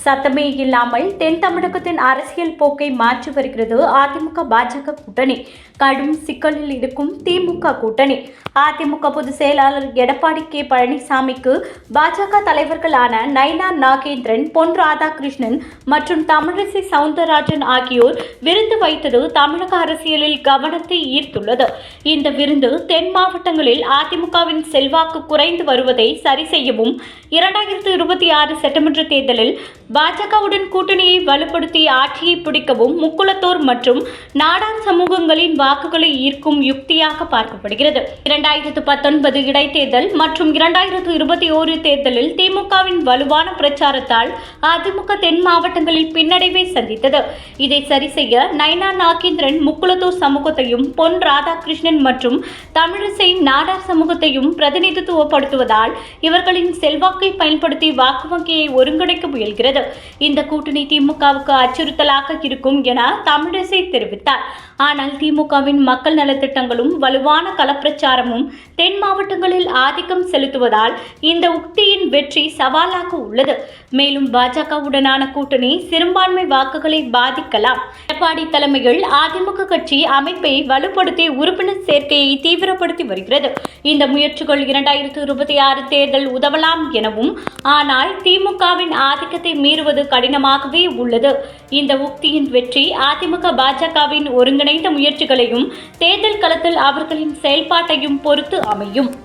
சத்தமே இல்லாமல் தென் தமிழகத்தின் அரசியல் போக்கை மாற்றி வருகிறது அதிமுக பாஜக கூட்டணி. கடும் சிக்கலில் இருக்கும் திமுக கூட்டணி. அதிமுக பொதுச் செயலாளர் எடப்பாடி கே பழனிசாமிக்கு பாஜக தலைவர்களான நயினா நாகேந்திரன், பொன் ராதாகிருஷ்ணன் மற்றும் தமிழிசை சவுந்தரராஜன் ஆகியோர் விருந்து வைத்தது தமிழக அரசியலில் கவனத்தை ஈர்த்துள்ளது. இந்த விருந்து தென் மாவட்டங்களில் அதிமுகவின் செல்வாக்கு குறைந்து வருவதை சரி செய்யவும், 2026 சட்டமன்ற தேர்தலில் பாஜகவுடன் கூட்டணியை வலுப்படுத்தி ஆட்சியை பிடிக்கவும் முக்குளத்தோர் மற்றும் நாடார் சமூகங்களின் வாக்குகளை ஈர்க்கும் யுக்தியாக பார்க்கப்படுகிறது. 2019 இடைத்தேர்தல் மற்றும் 2021 தேர்தலில் திமுகவின் வலுவான பிரச்சாரத்தால் அதிமுக தென் மாவட்டங்களில் பின்னடைவை சந்தித்தது. இதை சரி செய்ய நயினா நாகேந்திரன் முக்குளத்தோர் சமூகத்தையும், பொன் ராதாகிருஷ்ணன் மற்றும் தமிழிசை நாடார் சமூகத்தையும் பிரதிநிதித்துவப்படுத்துவதால் இவர்களின் செல்வாக்கை பயன்படுத்தி வாக்கு வங்கியை ஒருங்கிணைக்க முயல்கிறது. இந்த கூட்டணி திமுகவுக்கு அச்சுறுத்தலாக இருக்கும் என தமிழிசை தெரிவித்தார். ஆனால் திமுகவின் மக்கள் நலத்திட்டங்களும் வலுவான களப்பிரச்சாரமும் தென் மாவட்டங்களில் ஆதிக்கம் செலுத்துவதால் இந்த உக்தியின் வெற்றி சவாலாக உள்ளது. மேலும் பாஜகவுடனான கூட்டணி சிறுபான்மை வாக்குகளை பாதிக்கலாம். எடப்பாடி தலைமையில் அதிமுக கட்சி அமைப்பை வலுப்படுத்தி உறுப்பினர் சேர்க்கையை தீவிரப்படுத்தி வருகிறது. இந்த முயற்சிகள் 2026 தேர்தல் உதவலாம் எனவும், ஆனால் திமுகவின் ஆதிக்கத்தை மீறுவது கடினமாகவே உள்ளது. இந்த உக்தியின் வெற்றி அதிமுக பாஜகவின் ஒருங்கிணைந்த முயற்சிகளையும் தேர்தல் களத்தில் அவர்களின் செயல்பாட்டையும் பொறுத்து அமையும்.